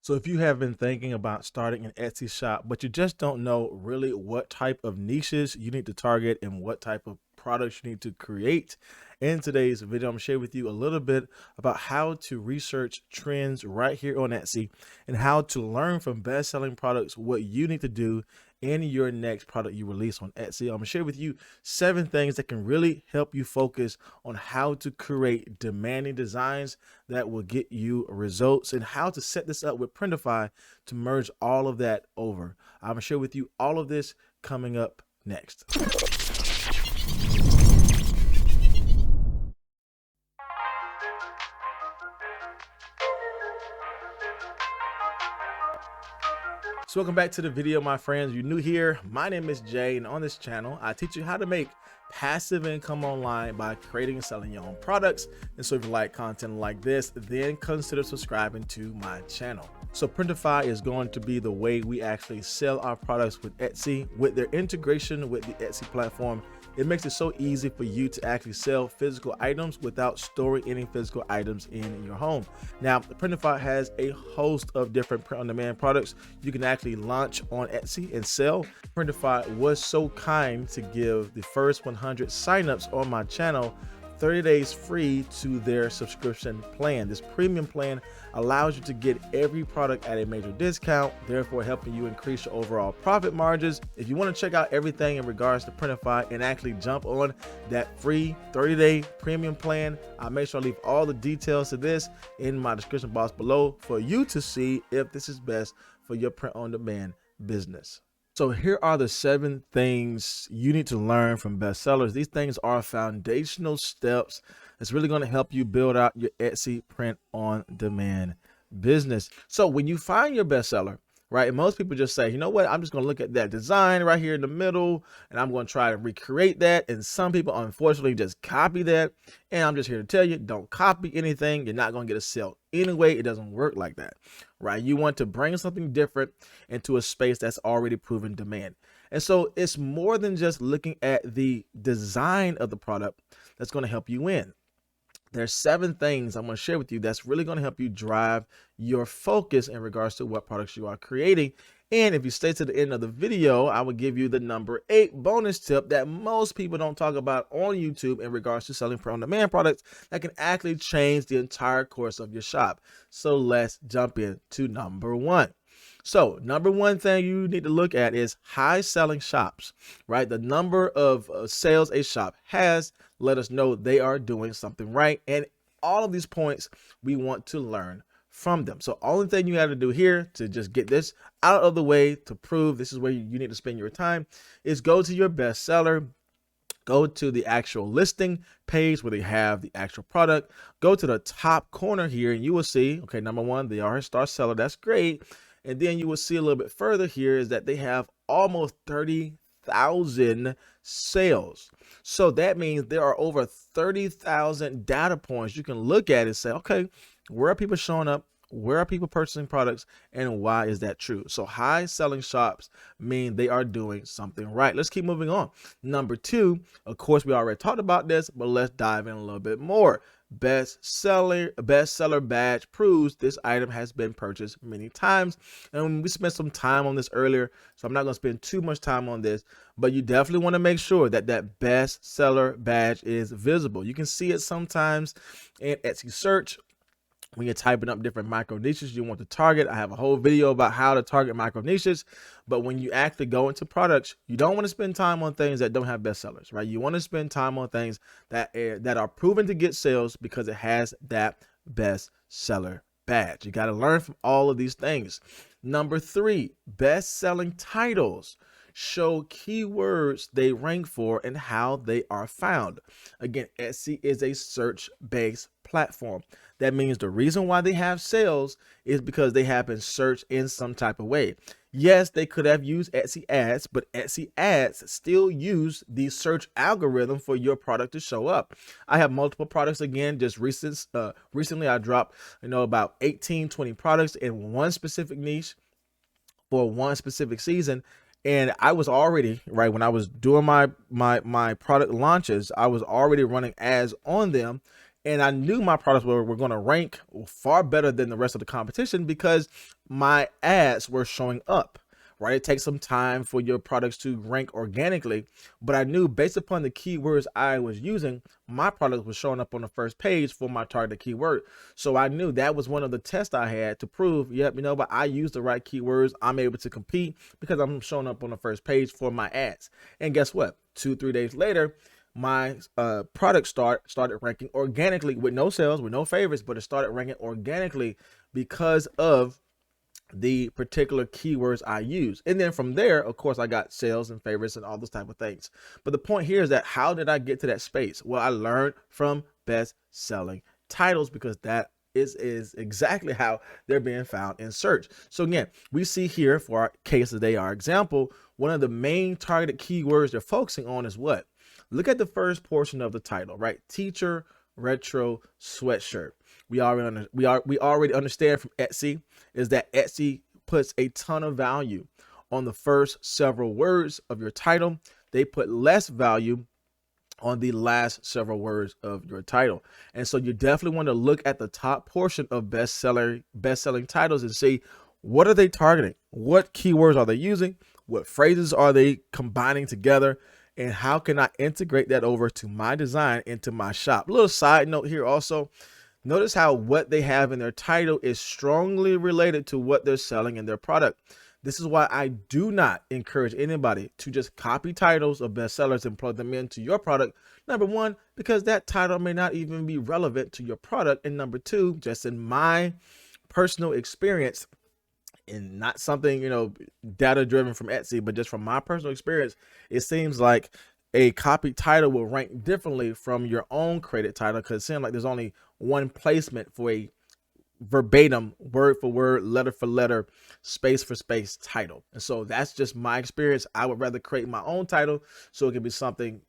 So if you have been thinking about starting an Etsy shop, but you just don't know really what type of niches you need to target and what type of products you need to create, in today's video, I'm gonna share with you a little bit about how to research trends right here on Etsy and how to learn from best-selling products what you need to do in your next product you release on Etsy. I'm gonna share with you 7 things that can really help you focus on how to create demanding designs that will get you results and how to set this up with Printify to merge all of that over. I'm gonna share with you all of this coming up next. So welcome back to the video, my friends. If you're new here, my name is Jay, and on this channel, I teach you how to make passive income online by creating and selling your own products. And so if you like content like this, then consider subscribing to my channel. So Printify is going to be the way we actually sell our products with Etsy. With their integration with the Etsy platform, it makes it so easy for you to actually sell physical items without storing any physical items in your home. Now, Printify has a host of different print-on-demand products you can actually launch on Etsy and sell. Printify was so kind to give the first 100 signups on my channel 30 days free to their subscription plan. This premium plan allows you to get every product at a major discount, therefore helping you increase your overall profit margins. If you want to check out everything in regards to Printify and actually jump on that free 30-day premium plan, I'll make sure I leave all the details to this in my description box below for you to see if this is best for your print-on-demand business. So here are the 7 things you need to learn from bestsellers. These things are foundational steps that's really going to help you build out your Etsy print-on-demand business. So when you find your bestseller, right, and most people just say, you know what, I'm just going to look at that design right here in the middle and I'm going to try to recreate that. And some people unfortunately just copy that. And I'm just here to tell you, don't copy anything. You're not going to get a sale anyway. It doesn't work like that, right? You want to bring something different into a space that's already proven demand. And so it's more than just looking at the design of the product that's going to help you win. There's 7 things I'm going to share with you that's really going to help you drive your focus in regards to what products you are creating. And if you stay to the end of the video, I will give you the number 8 bonus tip that most people don't talk about on YouTube in regards to selling print-on-demand products that can actually change the entire course of your shop. So let's jump into number 1. So number 1 thing you need to look at is high selling shops, right? The number of sales a shop has let us know they are doing something right. And all of these points we want to learn from them. So only thing you have to do here to just get this out of the way to prove this is where you need to spend your time is go to your bestseller. Go to the actual listing page where they have the actual product. Go to the top corner here and you will see, okay, number 1, they are a star seller. That's great. And then you will see a little bit further here is that they have almost 30,000 sales. So that means there are over 30,000 data points you can look at and say, okay, where are people showing up? Where are people purchasing products and why is that true? So high selling shops mean they are doing something right. Let's keep moving on. Number 2, of course, we already talked about this, but let's dive in a little bit more. Bestseller badge proves this item has been purchased many times. And we spent some time on this earlier, so I'm not going to spend too much time on this, but you definitely want to make sure that that bestseller badge is visible. You can see it sometimes in Etsy search. When you're typing up different micro niches you want to target. I have a whole video about how to target micro niches, but when you actually go into products, you don't want to spend time on things that don't have bestsellers, right? You want to spend time on things that are proven to get sales because it has that bestseller badge. You got to learn from all of these things. Number 3, best-selling titles show keywords they rank for and how they are found. Again, Etsy is a search-based platform. That means the reason why they have sales is because they have been searched in some type of way. Yes, they could have used Etsy ads, but Etsy ads still use the search algorithm for your product to show up. I have multiple products. Again, just recently I dropped, about 18, 20 products in one specific niche for one specific season. And I was already, right, when I was doing my product launches, I was already running ads on them. And I knew my products were going to rank far better than the rest of the competition because my ads were showing up, right? It takes some time for your products to rank organically, but I knew based upon the keywords I was using, my product was showing up on the first page for my target keyword. So I knew that was one of the tests I had to prove, yep, but I use the right keywords. I'm able to compete because I'm showing up on the first page for my ads. And guess what? 2-3 days later, my product started ranking organically with no sales, with no favorites, but it started ranking organically because of the particular keywords I use. And then from there, of course, I got sales and favorites and all those type of things. But the point here is that how did I get to that space? Well, I learned from best selling titles because that is exactly how they're being found in search. So again, we see here for our case today, our example, one of the main targeted keywords they're focusing on is what? Look at the first portion of the title, right? Teacher retro sweatshirt. We already understand from Etsy is that Etsy puts a ton of value on the first several words of your title. They put less value on the last several words of your title. And so you definitely want to look at the top portion of best-selling titles and see what are they targeting? What keywords are they using? What phrases are they combining together? And how can I integrate that over to my design into my shop? A little side note here also, notice how what they have in their title is strongly related to what they're selling in their product. This is why I do not encourage anybody to just copy titles of bestsellers and plug them into your product. Number one, because that title may not even be relevant to your product. And number two, just in my personal experience, and not something, data driven from Etsy, but just from my personal experience, it seems like a copied title will rank differently from your own created title because it seems like there's only one placement for a verbatim, word for word, letter for letter, space for space title. And so that's just my experience. I would rather create my own title so it can be something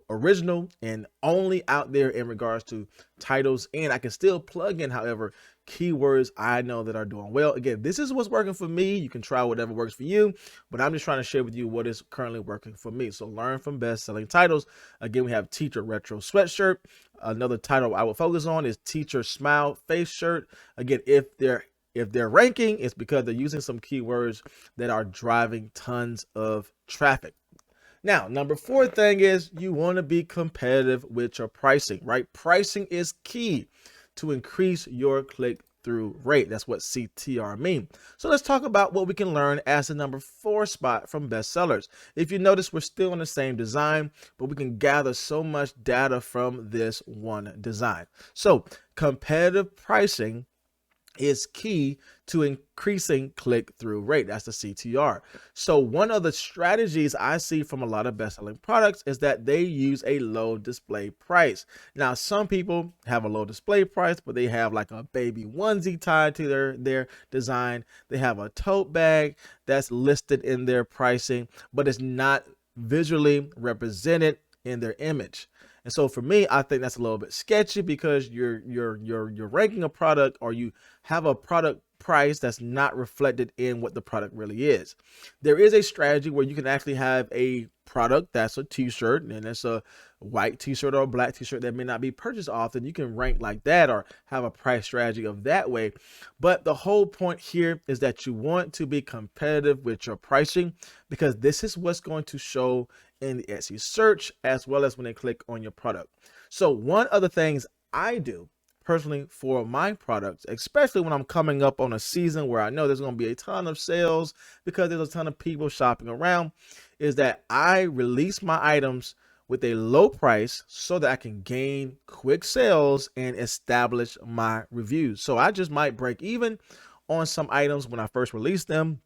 original and only out there in regards to titles. And I can still plug in, however, keywords I know that are doing well. Again, this is what's working for me. You can try whatever works for you, but I'm just trying to share with you what is currently working for me. So learn from best-selling titles. Again, we have Teacher Retro Sweatshirt. Another title I will focus on is Teacher Smile Face Shirt. Again, if they're ranking, it's because they're using some keywords that are driving tons of traffic. Now, number 4 thing is you want to be competitive with your pricing, right? Pricing is key to increase your click-through rate. That's what CTR means. So let's talk about what we can learn as the number 4 spot from bestsellers. If you notice, we're still on the same design, but we can gather so much data from this one design. So competitive pricing is key to increasing click-through rate. That's the CTR. So one of the strategies I see from a lot of best-selling products is that they use a low display price. Now, some people have a low display price, but they have like a baby onesie tied to their design. They have a tote bag that's listed in their pricing, but it's not visually represented in their image. And so for me, I think that's a little bit sketchy because you're ranking a product, or you have a product price that's not reflected in what the product really is. There is a strategy where you can actually have a product that's a t-shirt, and it's a white t-shirt or a black t-shirt that may not be purchased often. You can rank like that or have a price strategy of that way. But the whole point here is that you want to be competitive with your pricing, because this is what's going to show in the Etsy search as well as when they click on your product. So one of the things I do personally for my products, especially when I'm coming up on a season where I know there's going to be a ton of sales because there's a ton of people shopping around, is that I release my items with a low price so that I can gain quick sales and establish my reviews. So I just might break even on some items when I first release them,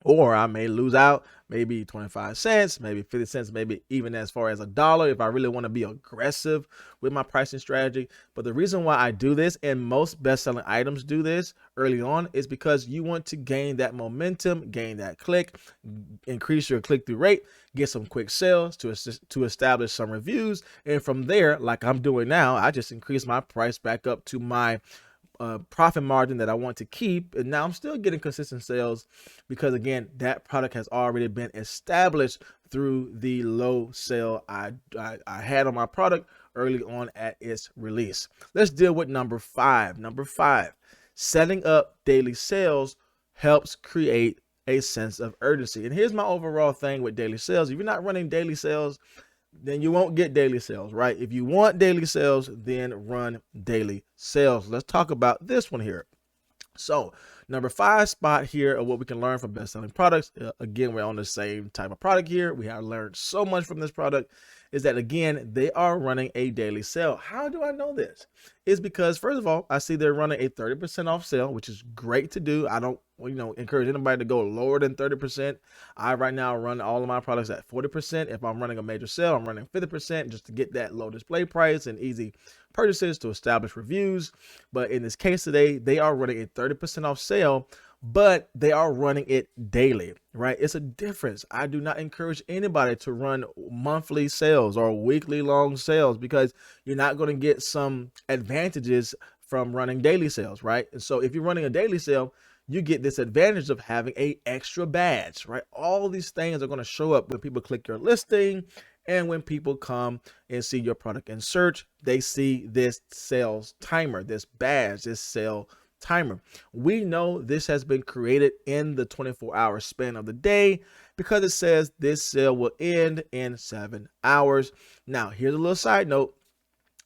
or I may lose out maybe 25 cents, maybe 50 cents, maybe even as far as $1 if I really want to be aggressive with my pricing strategy. But the reason why I do this, and most best-selling items do this early on, is because you want to gain that momentum, gain that click, increase your click-through rate, get some quick sales to establish some reviews. And from there, like I'm doing now, I just increase my price back up to my profit margin that I want to keep, and now I'm still getting consistent sales because, again, that product has already been established through the low sale I had on my product early on at its release. Let's deal with number 5. Number 5, setting up daily sales helps create a sense of urgency. And here's my overall thing with daily sales. If you're not running daily sales, then you won't get daily sales, right? If you want daily sales, then run daily sales. Let's talk about this one here. So number 5 spot here of what we can learn from best-selling products. Again, we're on the same type of product here. We have learned so much from this product, is that again, they are running a daily sale. How do I know this? It's because first of all, I see they're running a 30% off sale, which is great to do. I don't, encourage anybody to go lower than 30%. I right now run all of my products at 40%. If I'm running a major sale, I'm running 50% just to get that low display price and easy purchases to establish reviews. But in this case today, they are running a 30% off sale, but they are running it daily, right? It's a difference. I do not encourage anybody to run monthly sales or weekly long sales because you're not going to get some advantages from running daily sales, right? And so if you're running a daily sale, you get this advantage of having a extra badge, right? All these things are going to show up when people click your listing and when people come and see your product in search, they see this sales timer, this badge, this sale timer. We know this has been created in the 24-hour span of the day because it says this sale will end in 7 hours. Now, here's a little side note.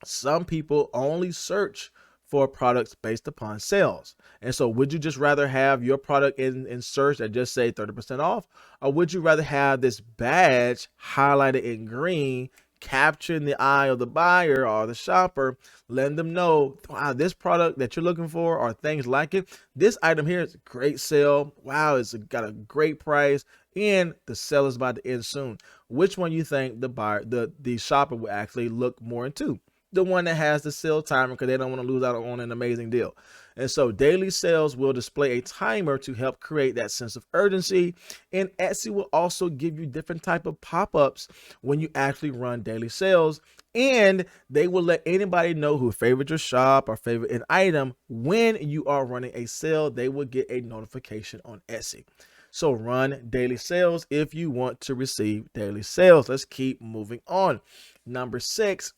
Some people only search for products based upon sales. And so would you just rather have your product in search that just say 30% off? Or would you rather have this badge highlighted in green, capturing the eye of the buyer or the shopper, letting them know, wow, this product that you're looking for or things like it, this item here is a great sale. Wow, it's got a great price and the sale is about to end soon. Which one you think the buyer, the shopper will actually look more into? The one that has the sale timer because they don't want to lose out on an amazing deal. And so daily sales will display a timer to help create that sense of urgency. And Etsy will also give you different type of pop-ups when you actually run daily sales. And they will let anybody know who favored your shop or favorite an item. When you are running a sale, they will get a notification on Etsy. So run daily sales if you want to receive daily sales. Let's keep moving on. Number 6.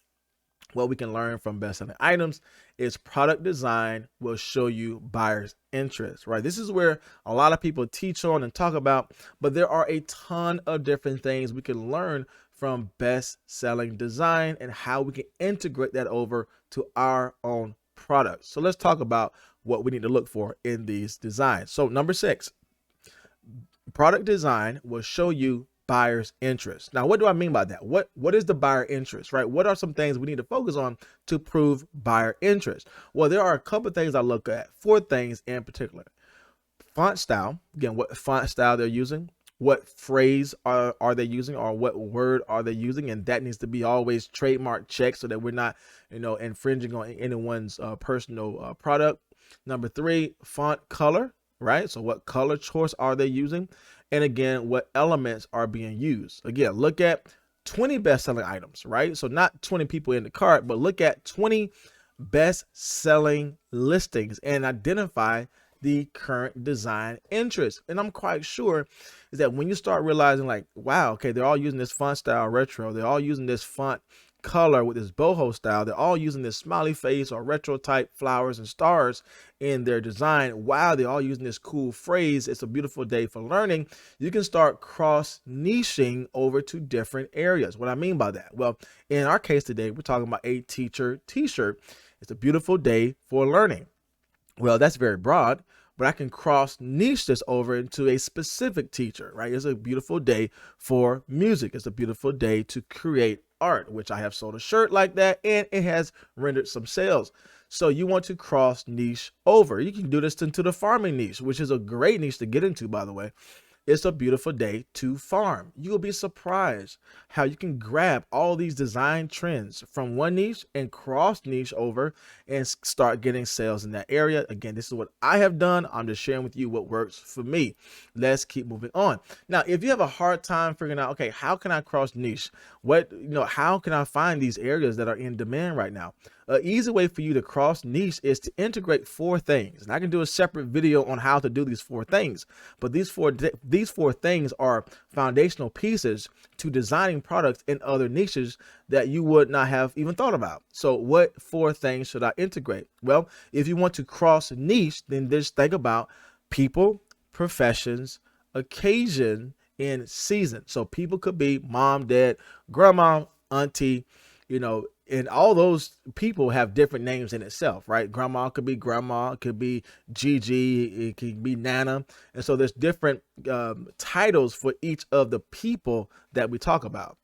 What we can learn from best-selling items is product design will show you buyers' interest, right? This is where a lot of people teach on and talk about, but there are a ton of different things we can learn from best-selling design and how we can integrate that over to our own products. So let's talk about what we need to look for in these designs. So number 6, product design will show you buyer's interest. Now, what do I mean by that? What is the buyer interest, right? What are some things we need to focus on to prove buyer interest? Well, there are a couple of things I look at, 4 things in particular. Font style, again, what font style they're using, what phrase are they using, or what word are they using, and that needs to be always trademark checked so that we're not, infringing on anyone's personal product. Number 3, font color, right? So what color choice are they using? And again, what elements are being used? Again, look at 20 best-selling items, right? So not 20 people in the cart, but look at 20 best-selling listings and identify the current design interest. And I'm quite sure is that when you start realizing like, wow, okay, they're all using this font style retro. They're all using this font color with this boho style. They're all using this smiley face or retro type flowers and stars in their design. Wow, they're all using this cool phrase. It's a beautiful day for learning. You can start cross niching over to different areas. What I mean by that? Well, in our case today, we're talking about a teacher t-shirt. It's a beautiful day for learning. Well, that's very broad, but I can cross niche this over into a specific teacher, right? It's a beautiful day for music. It's a beautiful day to create art, which I have sold a shirt like that, and it has rendered some sales. So you want to cross niche over. You can do this into the farming niche, which is a great niche to get into, by the way. It's a beautiful day to farm. You'll be surprised how you can grab all these design trends from one niche and cross niche over and start getting sales in that area. Again, this is what I have done. I'm just sharing with you what works for me. Let's keep moving on. Now, if you have a hard time figuring out, okay, how can I cross niche? How can I find these areas that are in demand right now? An easy way for you to cross niche is to integrate 4 things. And I can do a separate video on how to do these 4 things. But these these four things are foundational pieces to designing products in other niches that you would not have even thought about. So what four things should I integrate? Well, if you want to cross niche, then just think about people, professions, occasion, and season. So people could be mom, dad, grandma, auntie, and all those people have different names in itself, right? Grandma could be grandma, it could be Gigi, it could be Nana. And so there's different titles for each of the people that we talk about.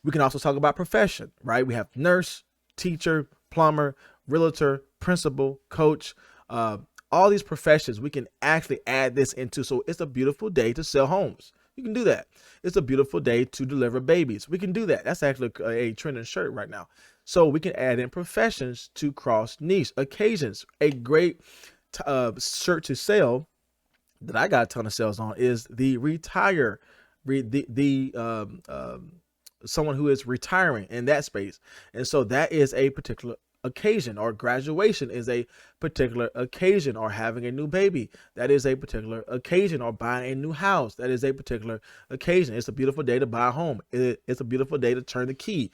We can also talk about profession, right? We have nurse, teacher, plumber, realtor, principal, coach, all these professions we can actually add this into. So it's a beautiful day to sell homes. You can do that. It's a beautiful day to deliver babies. We can do that. That's actually a trending shirt right now. So we can add in professions to cross niche. Occasions. A great shirt to sell that I got a ton of sales on is the someone who is retiring in that space. And so that is a particular occasion, or graduation is a particular occasion, or having a new baby, that is a particular occasion, or buying a new house, that is a particular occasion. It's a beautiful day to buy a home. It's a beautiful day to turn the key.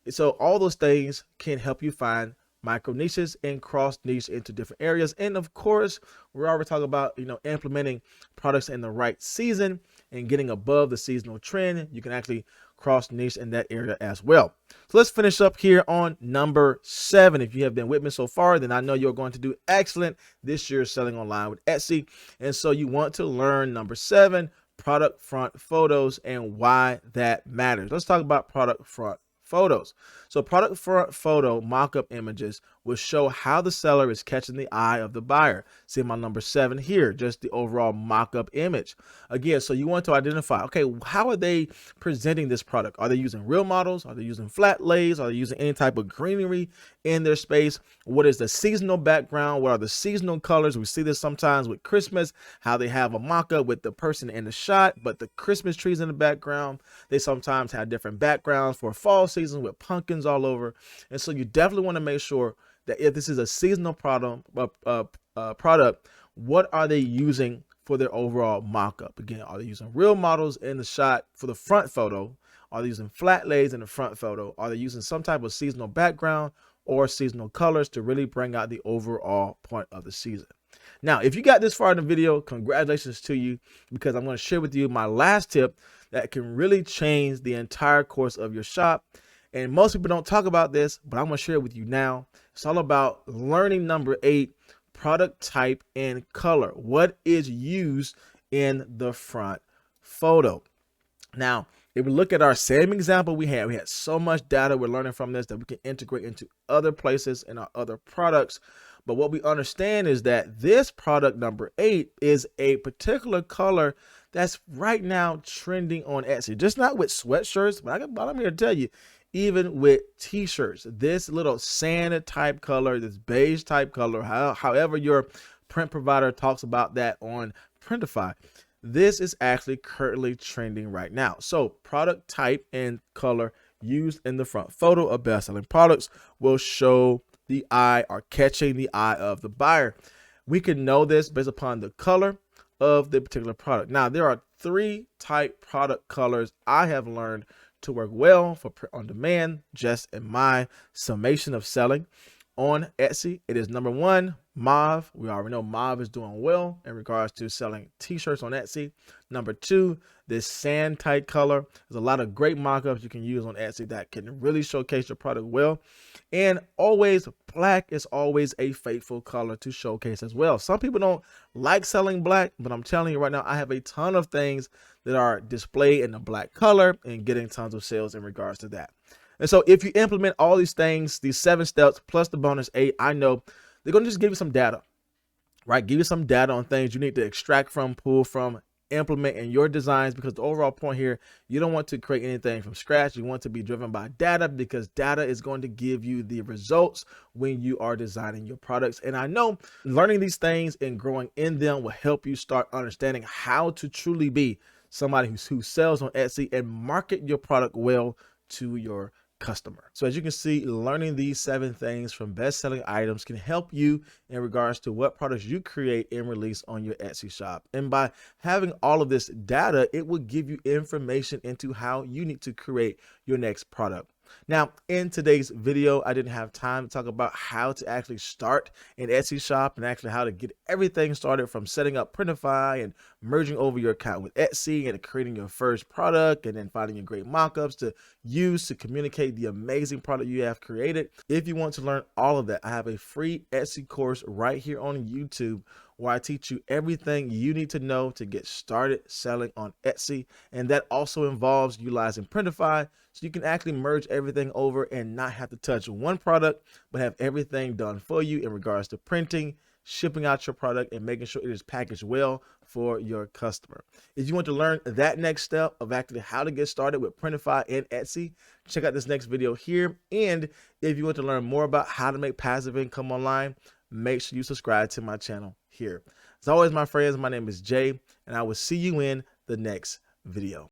So all those things can help you find micro niches and cross niche into different areas. And of course, we're already talking about, implementing products in the right season and getting above the seasonal trend. You can actually cross niche in that area as well. So let's finish up here on number 7. If you have been with me so far, then I know you're going to do excellent this year selling online with Etsy. And so you want to learn number 7, product front photos, and why that matters. Let's talk about product front photos. So product front photo mock-up images will show how the seller is catching the eye of the buyer. See my number 7 here, just the overall mock-up image. Again, so you want to identify, okay, how are they presenting this product? Are they using real models? Are they using flat lays? Are they using any type of greenery in their space? What is the seasonal background? What are the seasonal colors? We see this sometimes with Christmas, how they have a mock-up with the person in the shot, but the Christmas trees in the background. They sometimes have different backgrounds for fall season with pumpkins all over. And so you definitely want to make sure that if this is a seasonal product, what are they using for their overall mock-up? Again, are they using real models in the shot for the front photo? Are they using flat lays in the front photo? Are they using some type of seasonal background or seasonal colors to really bring out the overall point of the season? Now, if you got this far in the video, congratulations to you, because I'm going to share with you my last tip that can really change the entire course of your shop. And most people don't talk about this, but I'm going to share it with you now. It's all about learning number 8, product type and color. What is used in the front photo? Now, if we look at our same example we had so much data we're learning from this that we can integrate into other places in our other products. But what we understand is that this product number 8 is a particular color that's right now trending on Etsy. Just not with sweatshirts, but I'm here to tell you, even with t-shirts, this little sand type color, this beige type color, however your print provider talks about that on Printify, this is actually currently trending right now. So product type and color used in the front photo of best-selling products will show the eye, or catching the eye of the buyer. We can know this based upon the color of the particular product. Now, there are 3 type product colors I have learned to work well for print on demand, just in my summation of selling on Etsy. It is number 1, mauve. We already know mauve is doing well in regards to selling t-shirts on Etsy. Number 2, this sand type color. There's a lot of great mock-ups you can use on Etsy that can really showcase your product well. And always, black is always a faithful color to showcase as well. Some people don't like selling black, but I'm telling you right now, I have a ton of things that are displayed in the black color and getting tons of sales in regards to that. And so if you implement all these things, these 7 steps plus the bonus 8, I know they're going to just give you some data, right? Give you some data on things you need to extract from, pull from, implement in your designs, because the overall point here, you don't want to create anything from scratch. You want to be driven by data, because data is going to give you the results when you are designing your products. And I know learning these things and growing in them will help you start understanding how to truly be somebody who sells on Etsy and market your product well to your customer. So as you can see, learning these 7 things from best-selling items can help you in regards to what products you create and release on your Etsy shop. And by having all of this data, it will give you information into how you need to create your next product. Now, in today's video, I didn't have time to talk about how to actually start an Etsy shop and actually how to get everything started, from setting up Printify and merging over your account with Etsy and creating your first product, and then finding your great mockups to use to communicate the amazing product you have created. If you want to learn all of that, I have a free Etsy course right here on YouTube where I teach you everything you need to know to get started selling on Etsy. And that also involves utilizing Printify, so you can actually merge everything over and not have to touch one product, but have everything done for you in regards to printing, shipping out your product, and making sure it is packaged well for your customer. If you want to learn that next step of actually how to get started with Printify and Etsy, check out this next video here. And if you want to learn more about how to make passive income online, make sure you subscribe to my channel here. As always, my friends, my name is Jay, and I will see you in the next video.